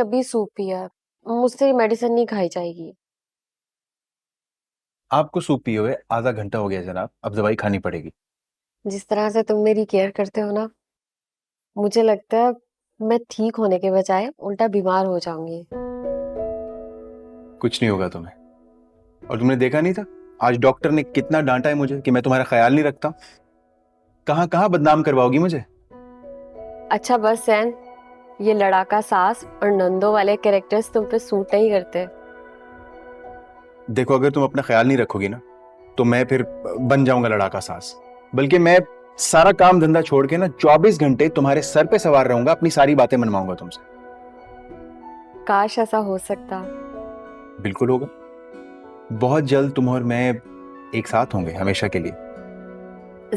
अभी सूप पिया है, मुझसे मेडिसिन नहीं खाई जाएगी। आपको सूप पिए हुए आधा घंटा हो गया जनाब, अब दवाई खानी पड़ेगी। जिस तरह से तुम मेरी केयर करते हो ना, मुझे लगता है मैं ठीक होने के बजाय उल्टा बीमार हो जाऊंगी। कुछ नहीं होगा तुम्हें। और तुमने देखा नहीं था आज डॉक्टर ने कितना डांटा है मुझे कि मैं तुम्हारा ख्याल नहीं रखता। कहां कहां बदनाम करवाओगी मुझे। अच्छा बस सैन, ये लड़ाका सास और नंदो वाले कैरेक्टर्स तुम पे सूट नहीं करते। देखो, अगर तुम अपना ख्याल नहीं रखोगी ना तो मैं फिर बन जाऊंगा लड़ाका सास। बल्कि मैं सारा काम धंधा छोड़ के ना 24 घंटे तुम्हारे सर पे सवार रहूंगा, अपनी सारी बातें मनवाऊंगा तुमसे। काश ऐसा हो सकता। बिल्कुल होगा। बहुत जल्द तुम और मैं एक साथ होंगे हमेशा के लिए।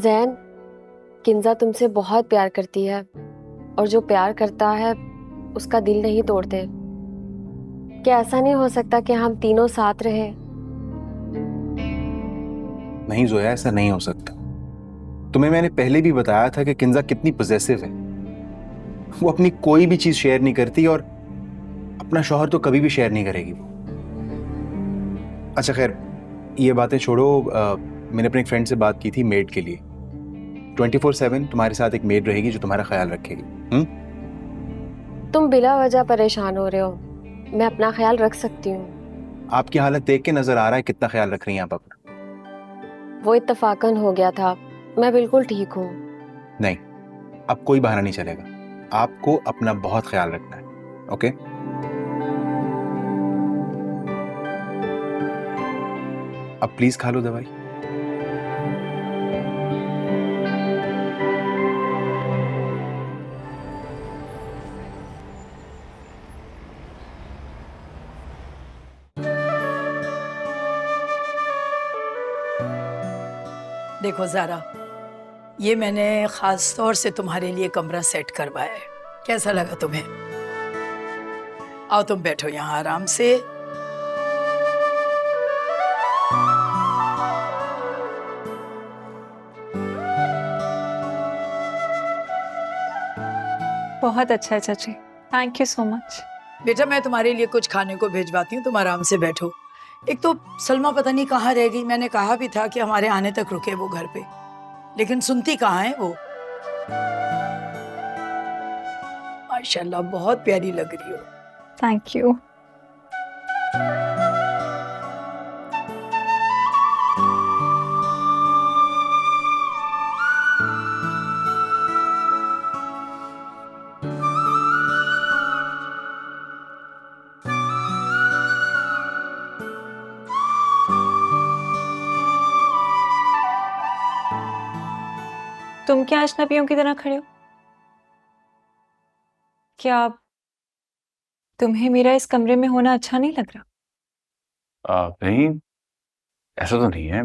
जैन, किंजा तुमसे बहुत प्यार करती है और जो प्यार करता है उसका दिल नहीं तोड़ते। क्या ऐसा नहीं हो सकता कि हम तीनों साथ रहे? नहीं जोया, ऐसा नहीं हो सकता। तुम्हें मैंने पहले भी बताया था कि किंजा कितनी पॉसेसिव है। वो अपनी कोई भी चीज शेयर नहीं करती और अपना शौहर तो कभी भी शेयर नहीं करेगी वो। अच्छा खैर, ये बातें छोड़ो। मैंने अपने एक फ्रेंड से बात की थी मेड के लिए। 24/7 तुम्हारे साथ एक मेड रहेगी जो तुम्हारा ख्याल रखेगी। तुम बिला वजह परेशान हो रहे हो, मैं अपना ख्याल रख सकती हूँ। आपकी हालत देख के नजर आ रहा है कितना ख्याल रख रही हैं आप अपना। वो इत्तफाकन हो गया था, मैं बिल्कुल ठीक हूँ। नहीं, अब कोई बहाना नहीं चलेगा। आपको अपना बहुत ख्याल रखना है। ओके? अब प्लीज खा लो दवाई। देखो ज़ारा, ये मैंने ख़ास तौर से तुम्हारे लिए कमरा सेट करवाया है। कैसा लगा तुम्हें? आओ तुम बैठो यहाँ आराम से। बहुत अच्छा है चाची, थैंक यू सो मच। बेटा मैं तुम्हारे लिए कुछ खाने को भिजवाती हूँ, तुम आराम से बैठो। एक तो सलमा पता नहीं कहाँ रह गई, मैंने कहा भी था कि हमारे आने तक रुके वो घर पे, लेकिन सुनती कहाँ है वो। माशाल्लाह बहुत प्यारी लग रही हो। Thank you. तुम क्या अजनबियों की तरह खड़े हो? क्या तुम्हें मेरा इस कमरे में होना अच्छा नहीं लग रहा? नहीं, ऐसा तो नहीं है।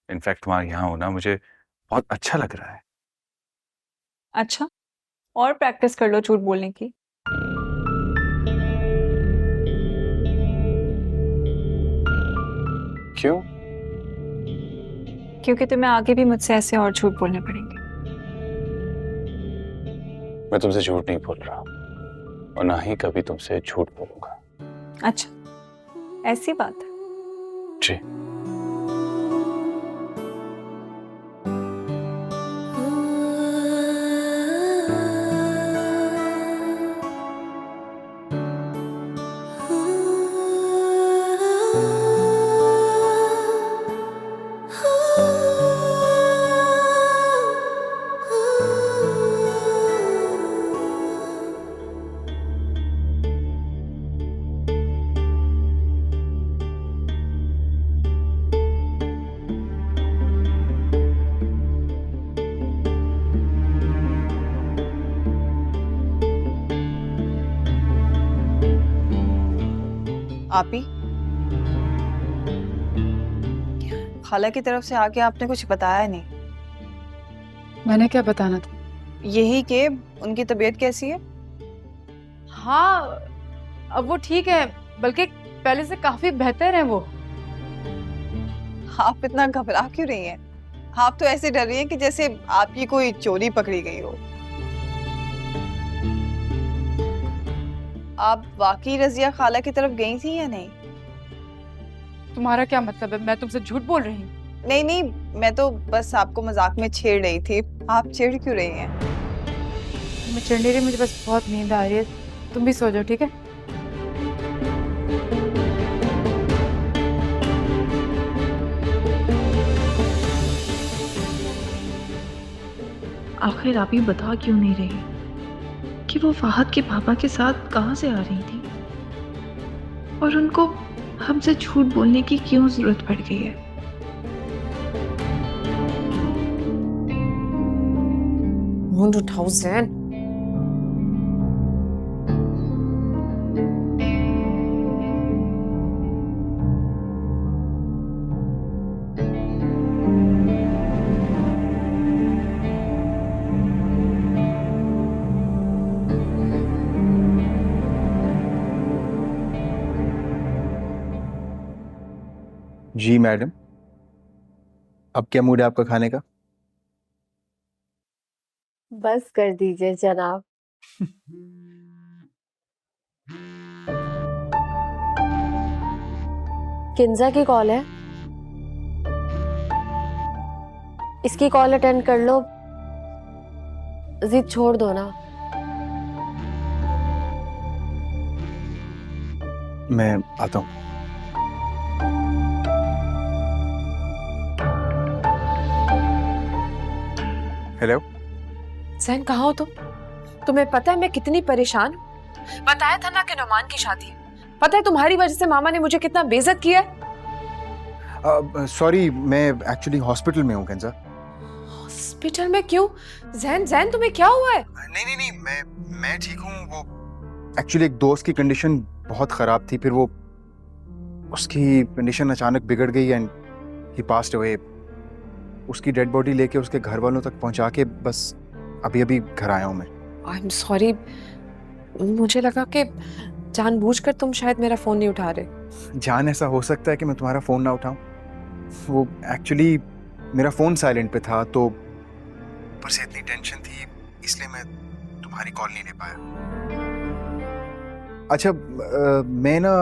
इनफैक्ट तुम्हारे यहाँ होना मुझे बहुत अच्छा लग रहा है। अच्छा, और प्रैक्टिस कर लो झूठ बोलने की। क्यों? क्योंकि तुम्हें आगे भी मुझसे ऐसे और झूठ बोलने पड़ेंगे। मैं तुमसे झूठ नहीं बोल रहा और ना ही कभी तुमसे झूठ बोलूंगा। अच्छा, ऐसी बात है। जी। आप ही खाला की तरफ से आके आपने कुछ बताया नहीं। मैंने क्या बताना था? यही कि उनकी तबीयत कैसी है? हाँ, अब वो ठीक है, बल्कि पहले से काफी बेहतर है वो। आप इतना घबरा क्यों रही हैं? आप तो ऐसे डर रही हैं कि जैसे आपकी कोई चोरी पकड़ी गई हो। आप वाकई रजिया खाला की तरफ गई थी या नहीं? तुम्हारा क्या मतलब है? मैं तुमसे झूठ बोल रही हूँ? नहीं नहीं, मैं तो बस आपको मजाक में छेड़ रही थी। आप चिढ़ क्यों रही हैं? मैं चिढ़ नहीं रही, मुझे बस बहुत नींद आ रही है। तुम भी सो जाओ, ठीक है? आखिर आप ही बता क्यों नहीं रही कि वो फाहद के पापा के साथ कहाँ से आ रही थी और उनको हमसे झूठ बोलने की क्यों जरूरत पड़ गई है? फोन उठाओ जैन। जी मैडम, अब क्या मूड है आपका खाने का? बस कर दीजिए जनाब। किंजा की कॉल है, इसकी कॉल अटेंड कर लो। जिद छोड़ दो ना। मैं आता हूँ। हेलो। सहन, कहाँ हो तुम? तुम्हें पता है मैं कितनी परेशान हूँ? बताया था ना कि नुमान की शादी है। पता है तुम्हारी वजह से मामा ने मुझे कितना बेइज्जत किया है। सॉरी, मैं एक्चुअली हॉस्पिटल में हूँ कंजा। हॉस्पिटल में क्यों? जैन जैन, तुम्हें क्या हुआ है? नहीं नहीं नहीं, मैं ठीक हूँ। वो एक्चुअली एक दोस्त की कंडीशन बहुत ख़राब थी, फिर वो उसकी कंडीशन अचानक बिगड़ गई एंड ही पास्ड अवे। उसकी डेड बॉडी लेके उसके घर वालों तक पहुंचा के बस अभी अभी घर आया हूँ मैं। आई एम सॉरी, मुझे लगा कि जानबूझकर तुम शायद मेरा फोन नहीं उठा रहे। जान, ऐसा हो सकता है कि मैं तुम्हारा फ़ोन ना उठाऊं? वो एक्चुअली मेरा फ़ोन साइलेंट पे था, तो ऊपर से इतनी टेंशन थी इसलिए मैं तुम्हारी कॉल नहीं ले पाया। अच्छा, मैं ना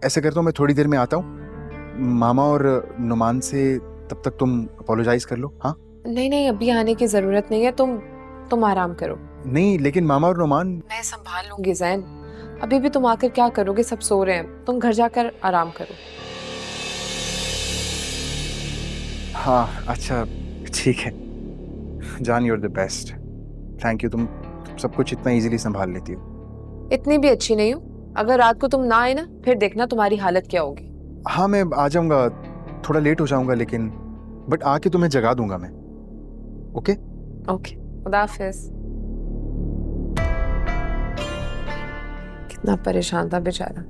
ऐसे करता हूँ, मैं थोड़ी देर में आता हूँ। मामा और नुमान से तब तक तुम अपोलोजाइज कर लो। हाँ नहीं नहीं, अभी आने की जरूरत नहीं है। तुम आराम करो। नहीं, लेकिन मामा और नुमान। मैं संभाल लूंगी जैन। अभी भी तुम आकर क्या करोगे? सब सो रहे हैं, तुम घर जाकर आराम करो। हाँ अच्छा, ठीक है जान, you are the best. Thank you, तुम सब कुछ इतना इजीली संभाल लेती हो। इतनी भी अच्छी नहीं हूँ। अगर रात को तुम ना आए ना, फिर देखना तुम्हारी हालत क्या होगी। हाँ मैं आ जाऊंगा, थोड़ा लेट हो जाऊंगा लेकिन बट आके तुम्हें जगा दूंगा मैं। ओके ओके, खुदा हाफिज। कितना परेशान था बेचारा।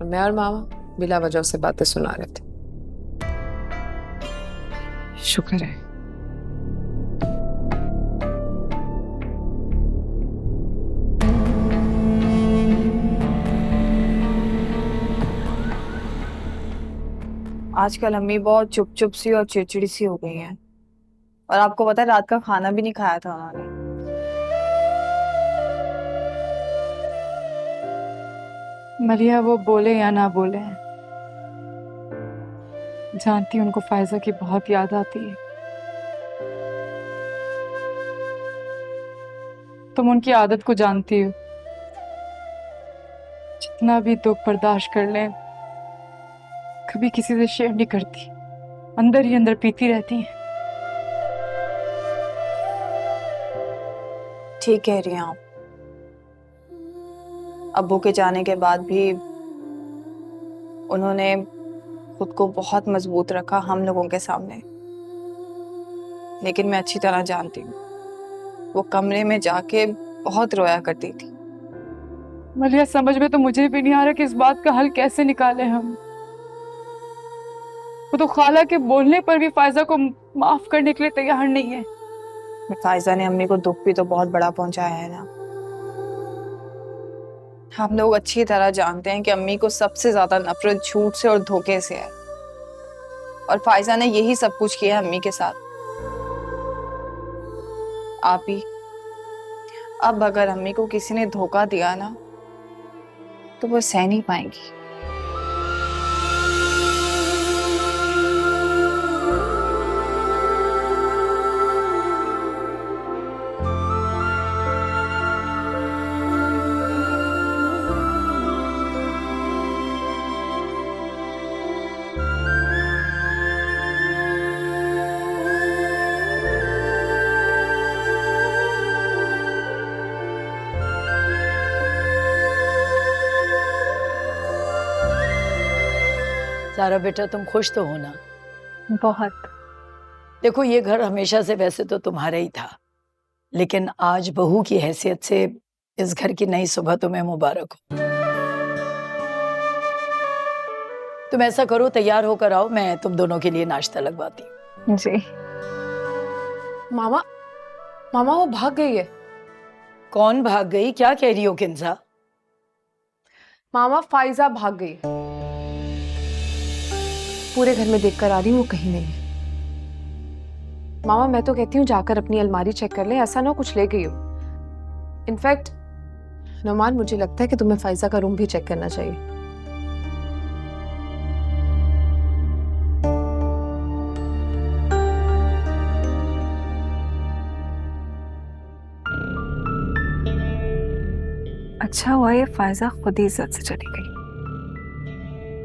मैं और मामा बिला वजह से बातें सुना रहे थे। शुक्र है। आजकल अम्मी बहुत चुप चुप सी और चिड़चिड़ी सी हो गई हैं। और आपको पता है रात का खाना भी नहीं खाया था उन्होंने। मरिया, वो बोले या ना बोले, जानती हूँ उनको फायजा की बहुत याद आती है। तुम उनकी आदत को जानती हो। जितना भी दुख बर्दाश्त कर लें, कभी किसी से शेयर नहीं करती, अंदर ही अंदर पीती रहती हैं। ठीक कह रही हैं आप। अब्बू के जाने के बाद भी उन्होंने खुद को बहुत मजबूत रखा हम लोगों के सामने। लेकिन मैं अच्छी तरह जानती हूँ, वो कमरे में जाके बहुत रोया करती थी। मलिया, समझ में तो मुझे भी नहीं आ रहा कि इस बात का हल कैसे निकाले हम। वो तो खाला के बोलने पर भी फायजा को माफ करने के लिए तैयार नहीं है। फायजा ने अम्मी को दुख भी तो बहुत बड़ा पहुंचाया है ना। हम लोग अच्छी तरह जानते हैं कि अम्मी को सबसे ज्यादा नफरत झूठ से और धोखे से है, और फायजा ने यही सब कुछ किया है अम्मी के साथ। आप ही अब अगर अम्मी को किसी ने धोखा दिया ना, तो वो सह नहीं पाएंगी। सारा बेटा तुम खुश तो हो ना? बहुत। देखो ये घर हमेशा से वैसे तो तुम्हारा ही था, लेकिन आज बहू की हैसियत से इस घर की नई सुबह तुम्हें मुबारक हो। तुम ऐसा करो, तैयार होकर आओ, मैं तुम दोनों के लिए नाश्ता लगवाती हूँ। जी। मामा, मामा वो भाग गई है। कौन भाग गई? क्या कह रही हो किंजा? मामा फाइजा भाग गई है। पूरे घर में देखकर आ रही हूँ, वो कहीं नहीं है। मामा मैं तो कहती हूँ जाकर अपनी अलमारी चेक कर ले, ऐसा ना कुछ ले गई हो। इनफैक्ट नुमान, मुझे लगता है कि तुम्हें फाइजा का रूम भी चेक करना चाहिए। अच्छा हुआ ये फायजा खुद ही इज्जत से चली गई,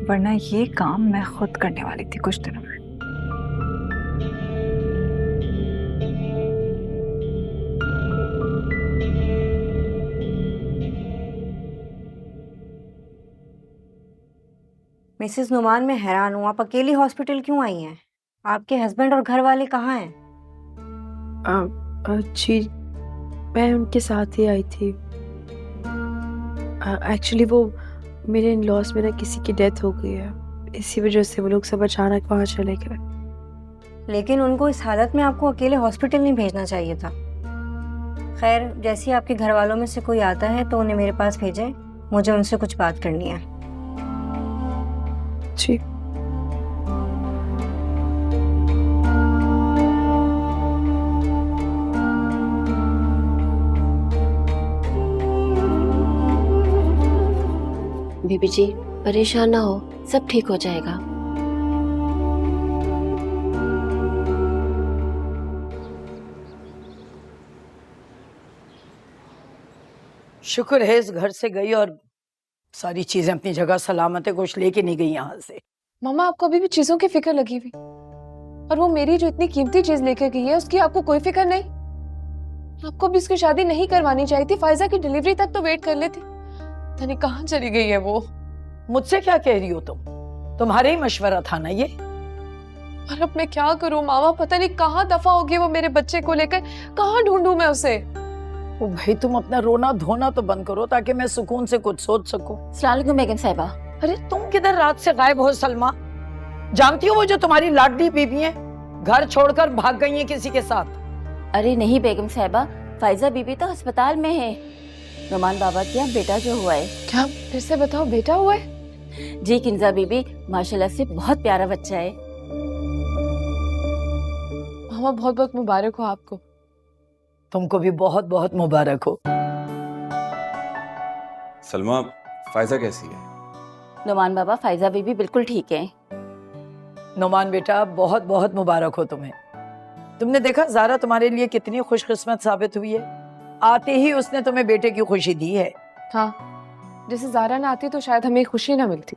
वरना ये काम मैं खुद करने वाली थी कुछ दिनों में। मिसेस नुमान, मैं हैरान हूँ, आप अकेली हॉस्पिटल क्यों आई हैं? आपके हस्बैंड और घर वाले कहाँ हैं? जी मैं उनके साथ ही आई थी। एक्चुअली वो मेरे इन लॉस में ना किसी की डेथ हो गई है, इसी वजह से वो लोग सब अचानक वहाँ चले गए। लेकिन उनको इस हालत में आपको अकेले हॉस्पिटल नहीं भेजना चाहिए था। खैर, जैसे आपके घर वालों में से कोई आता है तो उन्हें मेरे पास भेजें, मुझे उनसे कुछ बात करनी है। जी बीबी जी परेशान ना हो, सब ठीक हो जाएगा। शुक्र है इस घर से गई और सारी चीजें अपनी जगह सलामत है, कुछ लेके नहीं गई यहाँ से। मामा आपको अभी भी चीजों की फिक्र लगी हुई, और वो मेरी जो इतनी कीमती चीज लेके गई है उसकी आपको कोई फिक्र नहीं? आपको भी उसकी शादी नहीं करवानी चाहिए थी, फायजा की डिलीवरी तक तो वेट कर लेती। यानी कहाँ चली गई है वो? मुझसे क्या कह रही हो तुम? तुम्हारे ही मशवरा था ना ये। और अब मैं क्या करूं मामा, पता नहीं कहाँ दफा हो गई वो मेरे बच्चे को लेकर, कहाँ ढूंढूं मैं उसे? ओ भाई तुम अपना रोना धोना तो बंद करो ताकि मैं सुकून से कुछ सोच सकूं। अस्सलाम वालेकुम बेगम साहिबा। अरे तुम किधर रात से गायब हो सलमा? जानती हो वो जो तुम्हारी लाडली बीबी है घर छोड़कर भाग गई है किसी के साथ? अरे नहीं बेगम साहिबा, फाइजा बीबी तो अस्पताल में है। नुमान बाबा के यहाँ बेटा जो हुआ है। क्या? फिर से बताओ, बेटा हुआ है? जी किंजा बीबी, माशाल्लाह से बहुत प्यारा बच्चा है। मामा बहुत बहुत मुबारक हो आपको। तुमको भी बहुत बहुत मुबारक हो। सलमा, फायजा कैसी है? नुमान बाबा, फाइजा बीबी बिल्कुल ठीक है। नुमान बेटा बहुत बहुत मुबारक हो तुम्हें। तुमने देखा ज़ारा तुम्हारे लिए कितनी खुशकिस्मत साबित हुई है। आते ही उसने तुम्हें बेटे की खुशी दी है। हाँ, जैसे ज़ारा ना आती तो शायद हमें खुशी ना मिलती।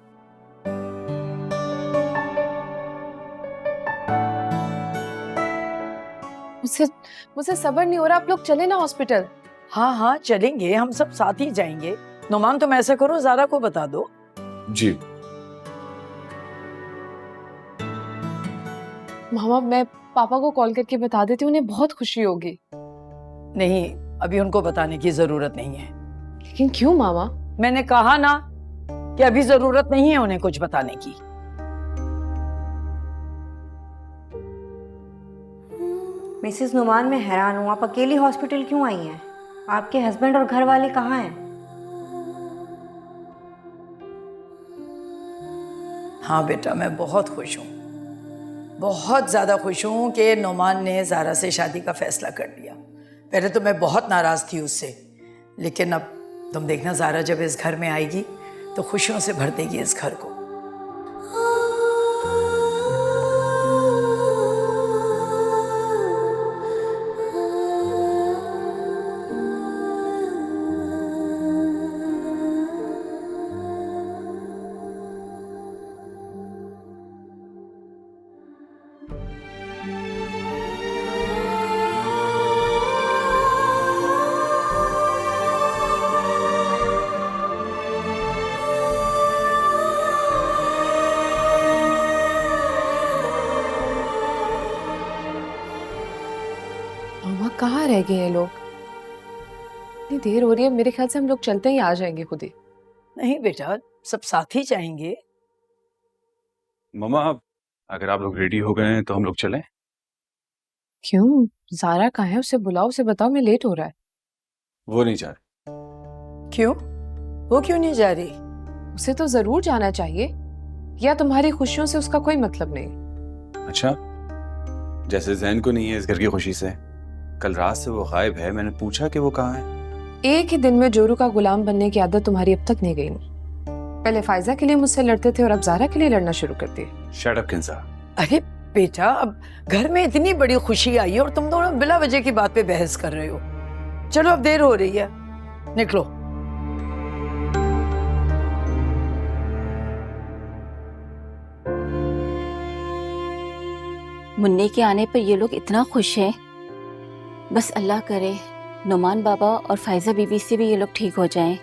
मुझसे सब्र नहीं हो रहा, आप लोग चले ना हॉस्पिटल। हाँ हाँ चलेंगे, हम सब साथ ही जाएंगे। नुमान तुम ऐसा करो, ज़ारा को बता दो। जी। मामा मैं पापा को कॉल करके बता देती हूँ, उन्हें बहुत खुशी होगी। नहीं, अभी उनको बताने की जरूरत नहीं है। लेकिन क्यों मामा? मैंने कहा ना कि अभी जरूरत नहीं है उन्हें कुछ बताने की। मिसेस नुमान, मैं हैरान हूँ, आप अकेली हॉस्पिटल क्यों आई हैं? आपके हस्बैंड और घर वाले कहाँ हैं? हाँ बेटा, मैं बहुत खुश हूँ, बहुत ज़्यादा खुश हूँ कि नुमान ने ज़ारा से शादी का फैसला कर लिया। पहले तो मैं बहुत नाराज़ थी उससे, लेकिन अब तुम देखना ज़ारा जब इस घर में आएगी तो खुशियों से भर देगी इस घर को। मामा कहाँ रह गए हैं लोग? इतनी देर हो रही है, मेरे ख्याल से हम लोग चलते ही आ जाएंगे खुद ही। नहीं बेटा, सब साथ ही जाएंगे। मम्मा, अगर आप लोग रेडी हो गए हैं तो हम लोग चलें। क्यों? ज़ारा कहाँ है? उसे बुलाओ, उसे बताओ मैं लेट हो रहा है। वो नहीं जा रहे। क्यों? वो क्यों नहीं जा रही? उसे तो जरूर जाना चाहिए, या तुम्हारी खुशियों से उसका कोई मतलब नहीं? अच्छा, जैसे जैन को नहीं है इस घर की खुशी से। कल रात से वो गायब है, मैंने पूछा कि वो कहाँ है। एक ही दिन में जोरू का गुलाम बनने की आदत तुम्हारी अब तक नहीं गई। पहले फायजा के लिए मुझसे लड़ते थे और अब ज़ारा के लिए लड़ना शुरू कर दिए। Shut up Kinza. अरे बेटा, अब घर में इतनी बड़ी खुशी आई है और तुम दोनों बिला वजह की बात पे बहस कर रहे हो। चलो अब देर हो रही है, निकलो। मुन्ने के आने पर ये लोग इतना खुश हैं। बस अल्लाह करे नुमान बाबा और फायजा बीबी से भी ये लोग ठीक हो जाएं।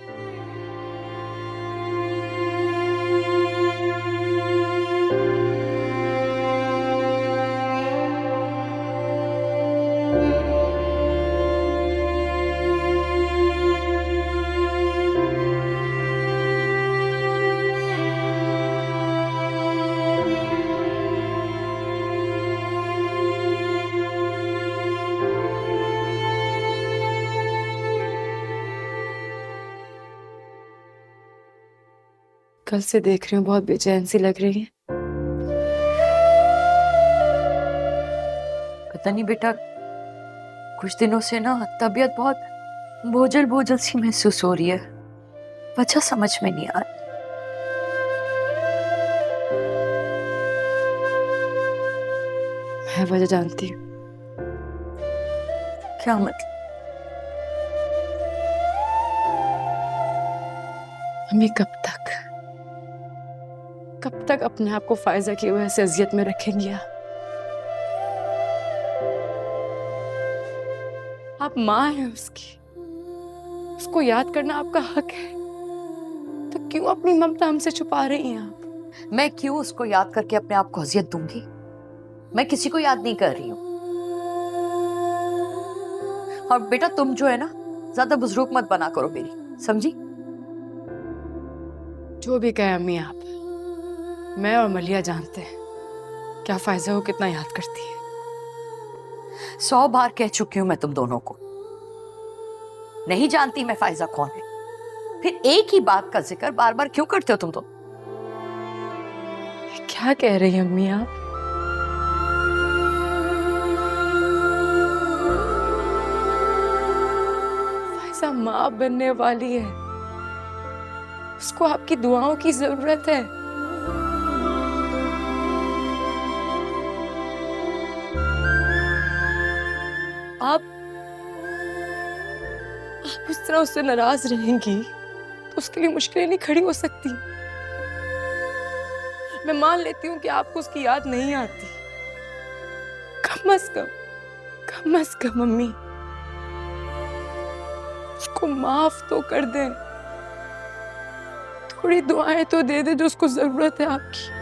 कल से देख रही हूँ, बहुत बेचैन सी लग रही है। पता नहीं बेटा, कुछ दिनों से ना तबीयत बहुत बोझल बोझल सी महसूस हो रही है। वजह समझ में नहीं आ रही। मैं वजह जानती हूँ। क्या मतलब? हमें कब तक अपने आप को फायजा की वजह से अजियत में रखेंगी आप माँ हैं उसकी, उसको याद करना आपका हक है, तो क्यों अपनी ममता हमसे छुपा रही हैं आप? मैं क्यों उसको याद करके अपने आप को अजियत दूंगी? मैं किसी को याद नहीं कर रही हूँ। और बेटा तुम जो है ना, ज्यादा बुजुर्ग मत बना करो मेरी, समझी? जो भी कहे अम्मी आप, मैं और मलिया जानते हैं क्या फायजा को कितना याद करती है। 100 बार कह चुकी हूं मैं तुम दोनों को, नहीं जानती मैं फायजा कौन है। फिर एक ही बात का जिक्र बार बार क्यों करते हो तुम तो? क्या कह रही हैं अम्मी आप? फायजा माँ बनने वाली है, उसको आपकी दुआओं की जरूरत है। आप उस तरह उससे नाराज रहेंगी तो उसके लिए मुश्किलें नहीं खड़ी हो सकती। मैं मान लेती हूँ कि आपको उसकी याद नहीं आती, कम से कम मम्मी उसको माफ तो कर दें, थोड़ी दुआएं तो दे दे जो उसको जरूरत है आपकी।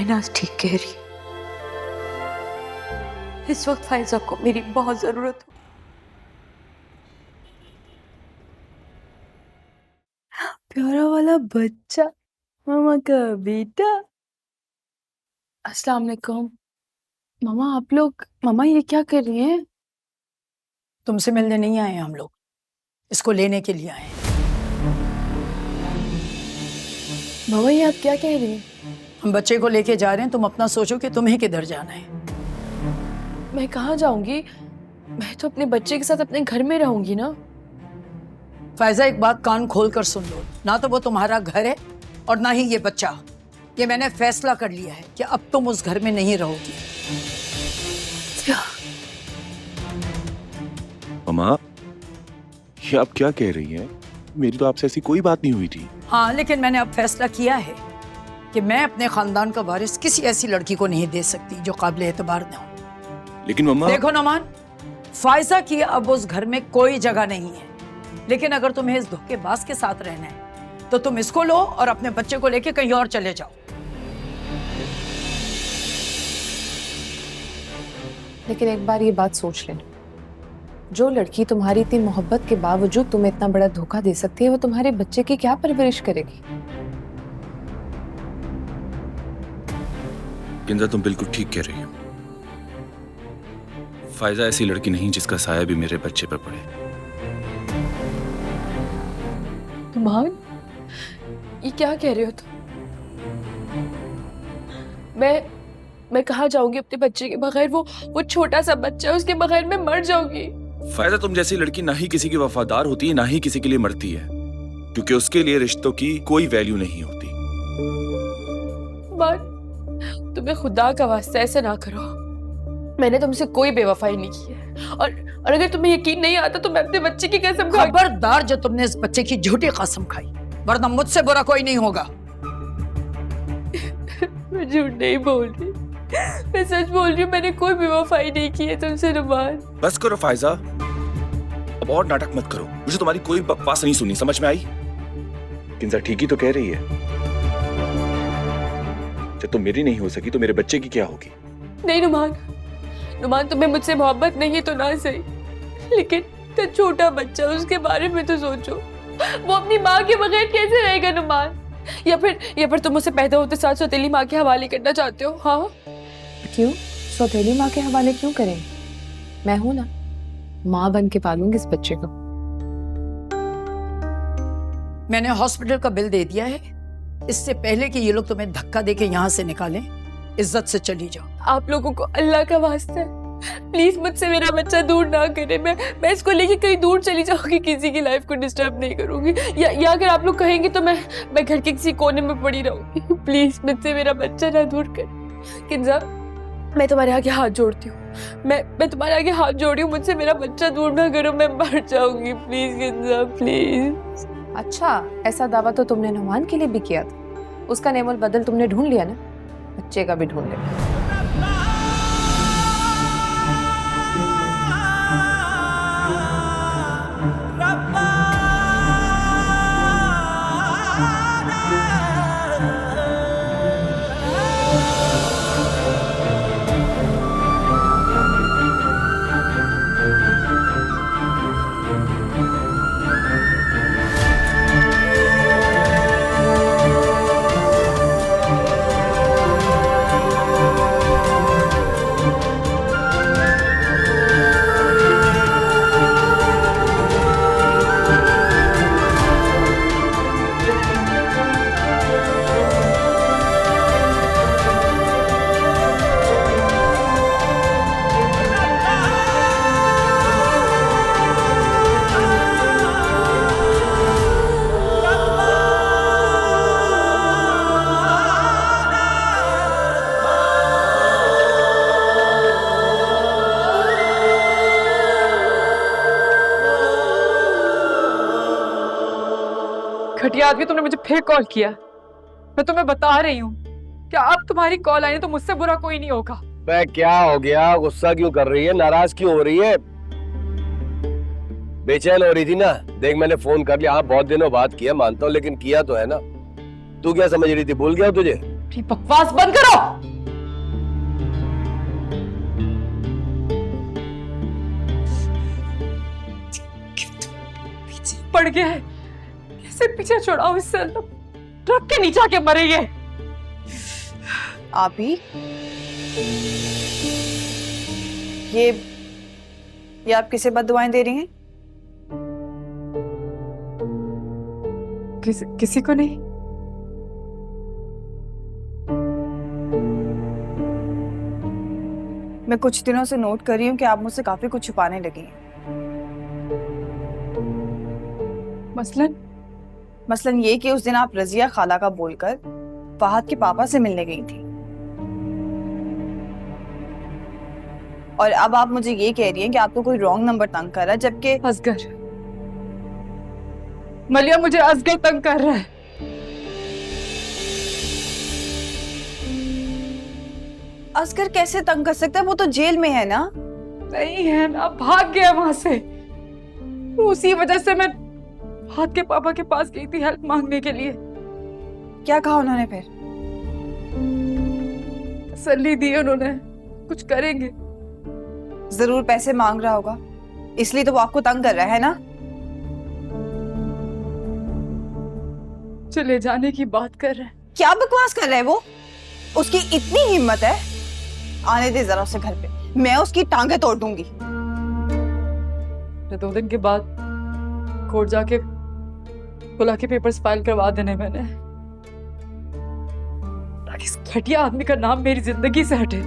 नाज ठीक कह रही, इस वक्त फायजा को मेरी बहुत जरूरत हो। प्यारा वाला बच्चा, मामा का बेटा। अस्सलाम वालेकुम। मामा आप लोग, मामा ये क्या कर रही हैं? तुमसे मिलने नहीं आए हम लोग, इसको लेने के लिए आए हैं। बाबा ये आप क्या कह रही हैं? हम बच्चे को लेके जा रहे हैं, तुम अपना सोचो कि तुम्हें किधर जाना है। मैं कहाँ जाऊंगी? मैं तो अपने बच्चे के साथ अपने घर में रहूंगी ना। फायजा, एक बात कान खोल कर सुन लो, ना तो वो तुम्हारा घर है और ना ही ये बच्चा। ये मैंने फैसला कर लिया है कि अब तुम उस घर में नहीं रहोगी। मम्मा, ये आप क्या कह रही हैं? मेरी तो आपसे ऐसी कोई बात नहीं हुई थी। हाँ, लेकिन मैंने अब फैसला किया है कि मैं अपने खानदान का वारिस किसी ऐसी लड़की को नहीं दे सकती जो काबिल एतबार न हो। लेकिन मम्मा, देखो नोमान, फायजा की अब उस घर में कोई जगह नहीं है, लेकिन अगर तुम्हें इस धोखेबाज के साथ रहना है तो तुम इसको लो और अपने बच्चे को लेके कहीं और चले जाओ। लेकिन एक बार ये बात सोच लेना, जो लड़की तुम्हारी इतनी मोहब्बत के बावजूद तुम्हें इतना बड़ा धोखा दे सकती है, वो तुम्हारे बच्चे की क्या परवरिश करेगी? किंजा, तुम बिल्कुल ठीक कह रही हो। फायजा ऐसी लड़की नहीं जिसका साया भी मेरे बच्चे पर पड़े। नुमान, ये क्या कह रहे हो तुम? मैं कहाँ जाऊंगी अपने बच्चे के बगैर? वो छोटा सा बच्चा है, उसके बगैर मैं मर जाऊंगी। फायदा, तुम जैसी लड़की ना ही किसी की वफादार होती है, ना ही किसी के लिए मरती है, क्योंकि उसके लिए रिश्तों की कोई वैल्यू नहीं होती। तुम्हें खुदा का वास्ता ऐसा ना करो। मैंने तुमसे कोई बेवफाई नहीं की है, और अगर तुम्हें यकीन नहीं आता तो मैं अपने बच्चे की कसम खा। खबरदार जो तुमने इस बच्चे की झूठी कसम खाई, वरना मुझसे बुरा कोई नहीं होगा। मैं झूठ नहीं बोल रही, मैं सच बोल रही हूँ। मैंने कोई बेवफाई नहीं की है तुमसे नुमान। बस करो फायजा, अब और नाटक मत करो। मुझे तुम्हारी कोई बकवास नहीं सुननी, समझ में आई? किंजा ठीक ही तो कह रही है। जब तुम मेरी नहीं हो सकी तो मेरे बच्चे की क्या होगी? नहीं नुमान, तुम्हें मुझसे मोहब्बत नहीं है तो ना सही, लेकिन तो छोटा बच्चा, उसके बारे में तो सोचो। वो अपनी माँ के बगैर कैसे रहेगा नुमान? या फिर तुम उसे पैदा होते साथ सौतेली माँ के हवाले करना चाहते हो? हाँ, क्यों? सौतेली माँ के हवाले क्यों करें? मैं हूं ना, माँ बन के पालूंगी इस बच्चे को। मैंने हॉस्पिटल का बिल दे दिया है। इससे पहले कि ये लोग तुम्हें धक्का देके यहाँ से निकालें, इज्जत से चली जाओ। आप लोगों को अल्लाह का वास्ता है, प्लीज मुझसे मेरा बच्चा दूर ना करे। मैं इसको लेके कहीं दूर चली जाऊंगी, किसी की लाइफ को डिस्टर्ब नहीं करूंगी। या अगर आप लोग कहेंगे तो मैं घर के किसी कोने में पड़ी रहूंगी। प्लीज मुझसे मेरा बच्चा ना दूर कर। किंजा, मैं तुम्हारे आगे हाथ जोड़ती हूँ, मैं तुम्हारे आगे हाथ जोड़ी हूँ, मुझसे मेरा बच्चा दूर ना करो, मैं मर जाऊंगी। Please Kinza, please. अच्छा, ऐसा दावा तो तुमने नुमान के लिए भी किया था। उसका नेमोल बदल तुमने ढूंढ लिया ना, बच्चे का भी ढूंढ लिया। घटिया आदमी, तुमने मुझे फिर कॉल किया। मैं तुम्हें बता रही हूँ कि अब तुम्हारी कॉल आई तो मुझसे बुरा कोई नहीं होगा। बे क्या हो गया? गुस्सा क्यों कर रही है? नाराज क्यों हो रही है? बेचैन हो रही थी ना? देख मैंने फोन कर लिया। हाँ, बहुत दिनों बाद किया मानता हूँ, लेकिन किया तो है ना। तू क्या समझ रही थी? भूल गया तुझे? बकवास बंद करो। पड़ गया है, कैसे पीछे छोड़ाओ इससे? ट्रक के नीचे आके मरेंगे। आप ही ये आप किसे बद्दुआएं दे रही हैं? किसी को नहीं। मैं कुछ दिनों से नोट कर रही हूँ कि आप मुझसे काफी कुछ छुपाने लगी हैं। मसलन ये कि उस दिन आप रजिया खाला का बोलकर फहद के पापा से मिलने गई थी, और अब आप मुझे ये कह रही हैं कि आपको कोई रॉन्ग नंबर तंग कर रहा है, जबकि असगर, मलिया मुझे असगर तंग कर रहा है। असगर कैसे तंग कर सकता है? वो तो जेल में है ना। नहीं है ना, भाग गया वहां से। उसी वजह से मैं फहद के पापा के पास गई थी हेल्प मांगने के लिए। क्या कहा उन्होंने फिर? तसल्ली दी उन्होंने, कुछ करेंगे। जरूर पैसे मांग रहा होगा, इसलिए तो वो आपको तंग कर रहा है ना। चले जाने की बात कर रहे हैं। क्या बकवास कर रहा है वो? उसकी इतनी हिम्मत है? आने दे जरा उसे घर पे, मैं उसकी टांगे तोड़ दूंगी। 2 दिन के बाद कोर्ट जाके बुला के पेपर्स फाइल करवा देने मैंने, ताकि इस घटिया आदमी का नाम मेरी जिंदगी से हटे।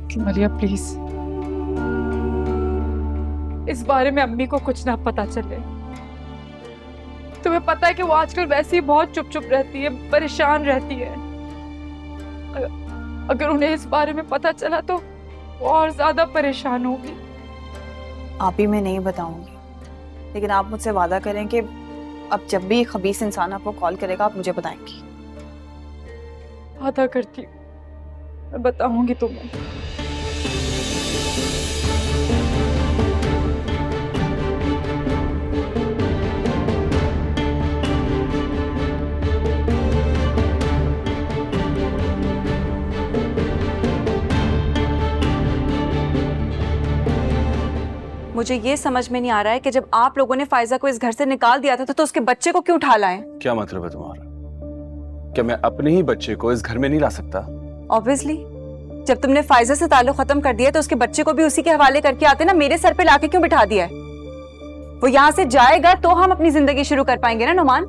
कि मलिया प्लीज, इस बारे में अम्मी को कुछ ना पता चले। तुम्हें पता है कि वो आजकल वैसे ही बहुत चुप चुप रहती है, परेशान रहती है। अगर उन्हें इस बारे में पता चला तो वो और ज्यादा परेशान होगी। आप ही मैं नहीं बताऊंगी, लेकिन आप मुझसे वादा करें कि अब जब भी खबीस इंसान आपको कॉल करेगा आप मुझे बताएंगी। वादा करती हूँ, मैं बताऊंगी तुम्हें। मुझे ये समझ में नहीं आ रहा है कि जब आप लोगों ने फायजा को इस घर से निकाल दिया था तो उसके बच्चे को क्यों उठा लाए? क्या मतलब है तुम्हारा? क्या मैं अपने ही बच्चे को इस घर में नहीं ला सकता? ऑब्वियसली, जब तुमने फायजा से ताल्लुक खत्म कर दिया तो उसके बच्चे को भी उसी के हवाले करके आते ना। मेरे सर पे लाके क्यों बिठा दिया है? वो यहाँ से जाएगा तो हम अपनी जिंदगी शुरू कर पाएंगे ना नुमान।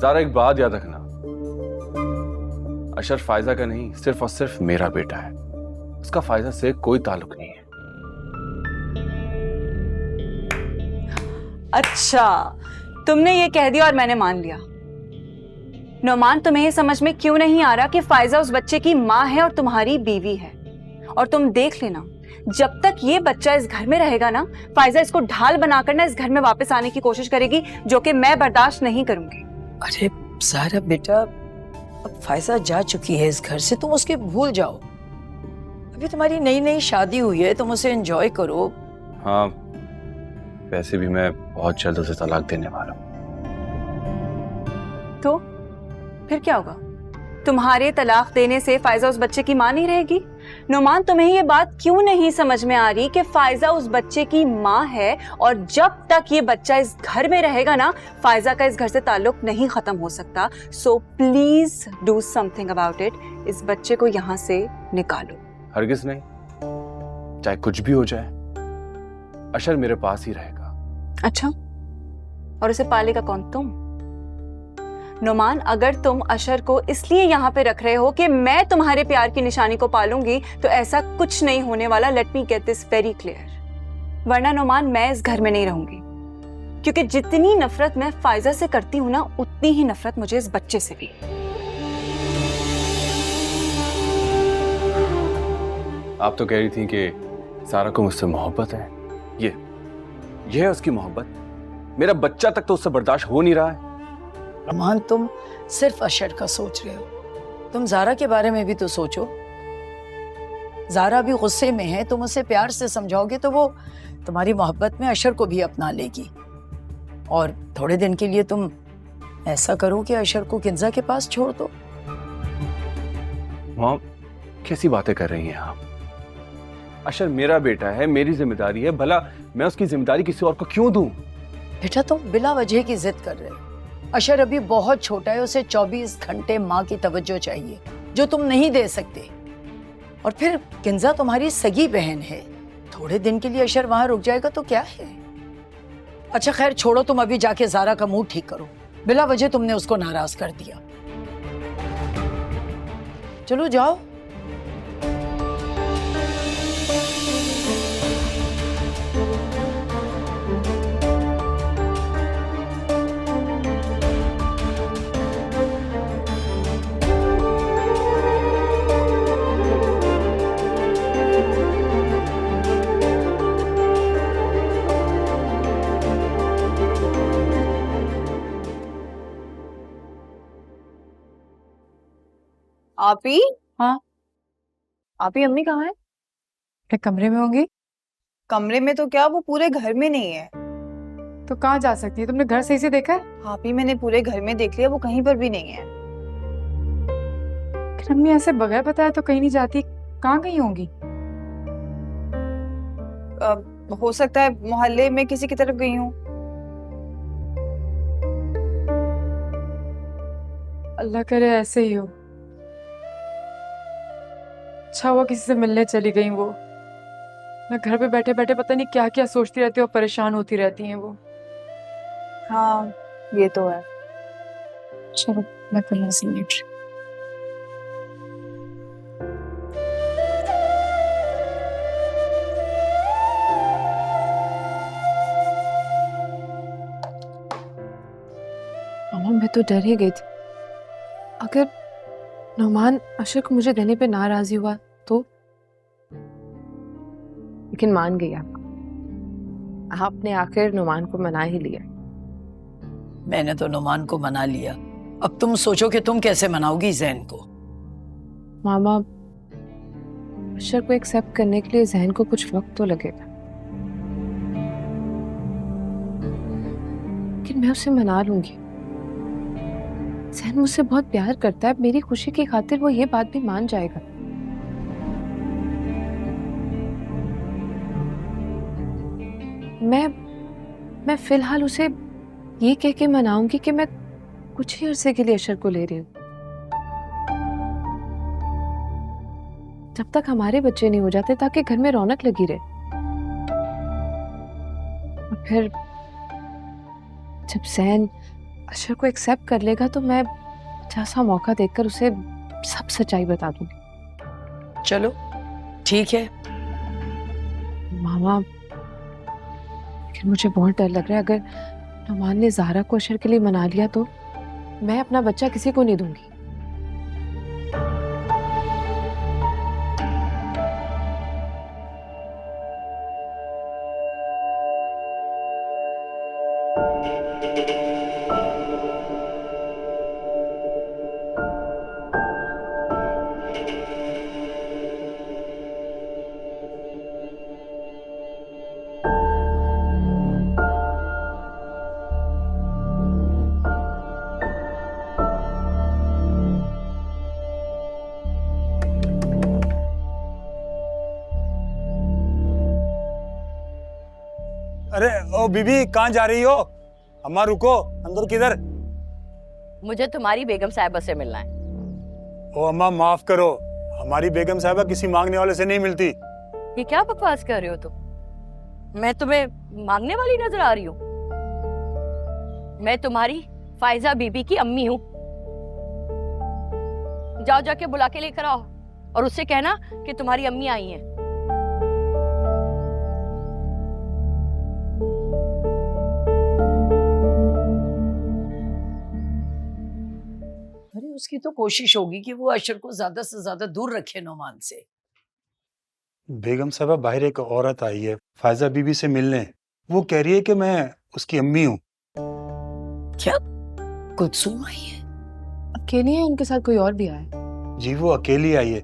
ज़ारा एक बात याद रखना, अशर फायजा का नहीं, सिर्फ और सिर्फ मेरा बेटा है। उसका फायजा से कोई ताल्लुक नहीं है। अच्छा, तुमने ये कह दिया और मैंने मान लिया। नोमान, तुम्हें ये समझ में क्यों नहीं आ रहा कि फायजा उस बच्चे की माँ है और तुम्हारी बीवी है? और तुम देख लेना, जब तक ये बच्चा इस घर में रहेगा ना, फायजा इसको ढाल बनाकर ना इस घर में वापस आने की कोशिश करेगी, जो कि मैं बर्दाश्त नहीं करूंगी। अरे ज़ारा बेटा, अब फायजा जा चुकी है इस घर से, तुम उसके भूल जाओ। अभी तुम्हारी नई नई शादी हुई है, तुम उसे एंजॉय करो। हाँ, वैसे भी मैं बहुत जल्द उसे तलाक देने वाला हूँ। तो फिर क्या होगा? तुम्हारे तलाक देने से फायजा उस बच्चे की माँ नहीं रहेगी? नोमान, तुम्हें ये बात क्यों नहीं समझ में आ रही कि फायजा उस बच्चे की माँ है, और जब तक ये बच्चा इस घर में रहेगा ना, फायजा का इस घर से ताल्लुक नहीं खत्म हो सकता। So please do something about it. इस बच्चे को यहाँ से निकालो। हरगिज नहीं, चाहे कुछ भी हो जाए, अशर मेरे पास ही रहेगा। अच्छा, और उसे पालेगा कौन? तुम? नोमान, अगर तुम अशर को इसलिए यहाँ पे रख रहे हो कि मैं तुम्हारे प्यार की निशानी को पालूंगी, तो ऐसा कुछ नहीं होने वाला। Let me get this very clear. वरना नोमान, मैं इस घर में नहीं रहूंगी, क्योंकि जितनी नफरत मैं फायजा से करती हूँ ना, उतनी ही नफरत मुझे इस बच्चे से भी। आप तो कह रही थी कि ज़ारा को मुझसे मोहब्बत है। ये है उसकी मोहब्बत? मेरा बच्चा तक तो उससे बर्दाश्त हो नहीं रहा है। रमान, तुम सिर्फ अशर का सोच रहे हो, तुम ज़ारा के बारे में भी तो सोचो। ज़ारा भी गुस्से में है, तुम उसे प्यार से समझाओगे तो वो तुम्हारी मोहब्बत में अशर को भी अपना लेगी। और थोड़े दिन के लिए तुम ऐसा करो कि अशर को किंजा के पास छोड़ दो। माँ, कैसी बातें कर रही हैं आप? अशर मेरा बेटा है, मेरी जिम्मेदारी है, भला मैं उसकी जिम्मेदारी किसी और को क्यों दूं? बेटा, तुम बिला वजह की जिद कर रहे हो। अशर अभी बहुत छोटा है, उसे 24 घंटे माँ की तवज्जो चाहिए, जो तुम नहीं दे सकते। और फिर किंजा तुम्हारी सगी बहन है, थोड़े दिन के लिए अशर वहां रुक जाएगा तो क्या है। अच्छा खैर छोड़ो, तुम अभी जाके ज़ारा का मूड ठीक करो, बिला वजह तुमने उसको नाराज कर दिया। चलो जाओ। आप ही? हाँ? आप ही अम्मी कहाँ है? अपने कमरे में होंगी। कमरे में तो क्या, वो पूरे घर में नहीं है। तो कहाँ जा सकती है? तुमने घर सही से देखा है? आप ही, मैंने पूरे घर में देख लिया, वो कहीं पर भी नहीं है। लेकिन अम्मी ऐसे बगैर बताया तो कहीं नहीं जाती, कहाँ गई होंगी? हो सकता है मोहल्ले में किसी की तरफ गई हूँ। अल्लाह करे ऐसे ही हो। अच्छा हुआ किसी से मिलने चली गई वो। मैं घर पे बैठे बैठे पता नहीं क्या क्या सोचती रहती हूँ और परेशान होती रहती हैं वो। हाँ, ये तो है। चलो मैं कल से लेट रही। मामा मैं तो डर ही गई थी, अगर नुमान अशर को मुझे देने पे नाराजी हुआ तो। लेकिन मान गई आपने आखिर नुमान को मना ही लिया। मैंने तो नुमान को मना लिया, अब तुम सोचो कि तुम कैसे मनाओगी जैन को। मामा अशर को एक्सेप्ट करने के लिए जहन को कुछ वक्त तो लगेगा, लेकिन मैं उसे मना लूंगी। जहन मुझसे बहुत प्यार करता है, मेरी खुशी की खातिर वो ये बात भी मान जाएगा। मैं फिलहाल उसे ये कह के मनाऊंगी कि मैं कुछ ही अरसे के लिए अशर को ले रही हूँ, जब तक हमारे बच्चे नहीं हो जाते, ताकि घर में रौनक लगी रहे। और फिर जब जैन अशर को एक्सेप्ट कर लेगा तो मैं अच्छा सा मौका देखकर उसे सब सच्चाई बता दूंगी। चलो ठीक है। मामा लेकिन मुझे बहुत डर लग रहा है, अगर नुमान ने ज़ाहरा को अशर के लिए मना लिया तो मैं अपना बच्चा किसी को नहीं दूंगी। अरे ओ बीबी, कहाँ जा रही हो? अम्मा रुको, अंदर किधर? मुझे तुम्हारी बेगम साहिबा से मिलना है। ओ अम्मा माफ करो, हमारी बेगम साहिबा किसी मांगने वाले से नहीं मिलती। ये क्या बकवास कर रहे हो तुम? मैं तुम्हें मांगने वाली नजर आ रही हूँ? मैं तुम्हारी फायजा बीबी की अम्मी हूँ। जाओ जाके बुला के लेकर आओ और उससे कहना कि तुम्हारी अम्मी आई हैं। अरे उसकी तो कोशिश होगी कि वो अशर को ज्यादा से ज्यादा दूर रखे नुमान से। बेगम साहिबा, बाहर एक औरत आई है फायजा बीबी से मिलने। वो कह रही है कि मैं उसकी अम्मी हूँ। क्या कुलसूम आई है? अकेली है, उनके साथ कोई और भी आया है? जी वो अकेली आई है,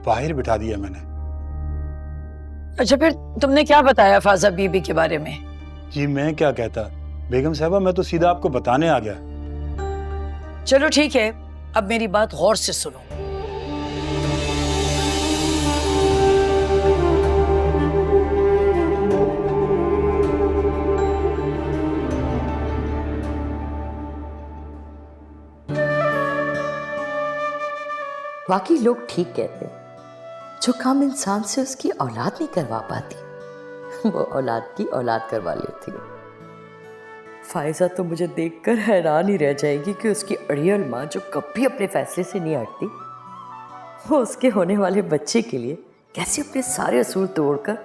बाहर बिठा दिया मैंने। अच्छा फिर तुमने क्या बताया फायजा बीबी के बारे में? जी मैं क्या कहता बेगम साहिबा, मैं तो सीधा आपको बताने आ गया। चलो ठीक है, अब मेरी बात गौर से सुनो। बाकी लोग ठीक कहते हैं, जो काम इंसान से उसकी औलाद नहीं करवा पाती वो औलाद की औलाद करवा लेती है। फायजा तो मुझे देखकर हैरान ही रह जाएगी कि उसकी अड़ियल माँ, जो कभी अपने फैसले से नहीं हटती, वो उसके होने वाले बच्चे के लिए कैसे अपने सारे असूल तोड़कर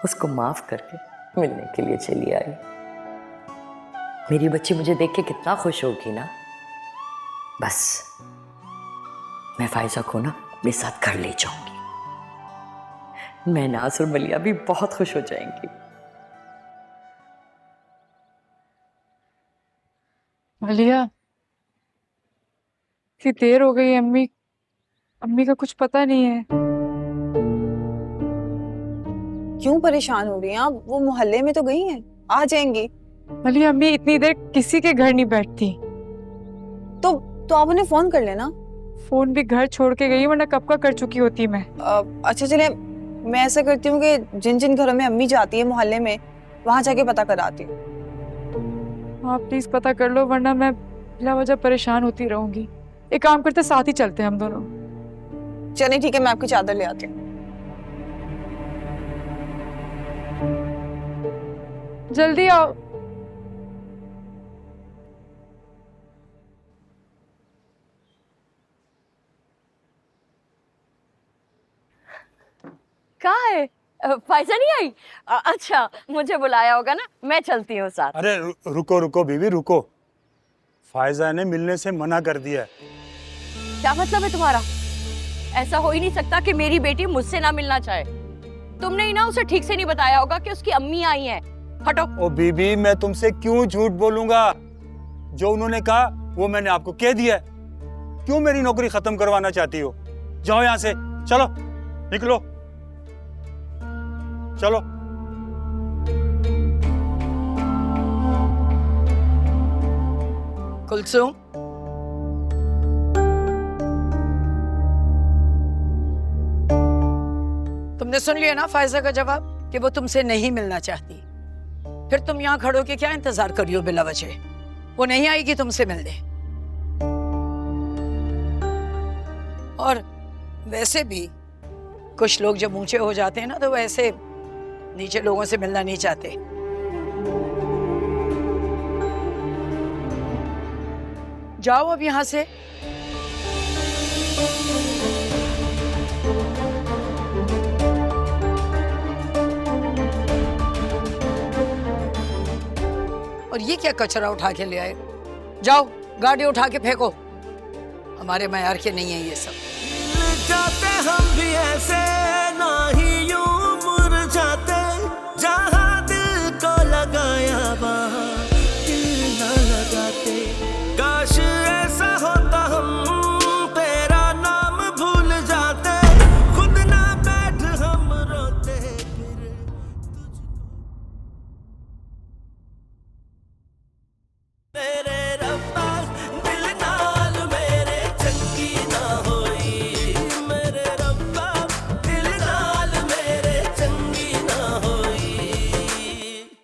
उसको माफ करके मिलने के लिए चली आई। मेरी बच्ची मुझे देख के कितना खुश होगी ना। बस मैं फायजा को ना अपने साथ घर ले जाऊंगी। मैं नाज और मलिया भी बहुत खुश हो जाएंगी। मलिया, इतनी देर हो गई, अम्मी अम्मी का कुछ पता नहीं है। क्यों परेशान हो रही हैं आप? वो मोहल्ले में तो गई हैं, आ जाएंगी। अली अम्मी इतनी देर किसी के घर नहीं बैठती। तो आप उन्हें फोन कर लेना। फोन भी घर छोड़ के गई, वरना कब का कर चुकी होती मैं। अच्छा चले, मैं ऐसा करती हूँ कि जिन जिन घरों में अम्मी जाती है मोहल्ले में, वहां जाके पता कराती हूँ। हाँ प्लीज पता कर लो, वरना मैं बिला वजह परेशान होती रहूंगी। एक काम करते, साथ ही चलते हैं हम दोनों। चलिए ठीक है, मैं आपकी चादर ले आती हूँ। जल्दी आओ। कहाँ है? फायजा नहीं आई? अच्छा, मुझे बुलाया होगा ना, मैं चलती हूँ साथ। अरे रुको रुको बीवी रुको, फायजा ने मिलने से मना कर दिया है। क्या मतलब है तुम्हारा? ऐसा हो ही नहीं सकता कि मेरी बेटी मुझसे ना मिलना चाहे। तुमने ही ना उसे ठीक से नहीं बताया होगा कि उसकी अम्मी आई हैं। हटो। ओ बीबी, मैं तुमसे क्यों झूठ बोलूंगा? जो उन्होंने कहा वो मैंने आपको कह दिया है। क्यों मेरी नौकरी खत्म करवाना चाहती हो? जाओ यहाँ से, चलो निकलो, चलो। कुलसुम, तुमने सुन लिया ना फायजा का जवाब कि वो तुमसे नहीं मिलना चाहती। फिर तुम यहाँ खड़ो के क्या इंतजार करी हो बिला वजह? वो नहीं आएगी तुमसे मिलने। और वैसे भी कुछ लोग जब ऊंचे हो जाते हैं ना, तो वैसे नीचे लोगों से मिलना नहीं चाहते। जाओ अब यहां से। और ये क्या कचरा उठा के ले आए? जाओ गाड़ी उठा के फेंको। हमारे मयार के नहीं है ये सब। जाते हम भी ऐसे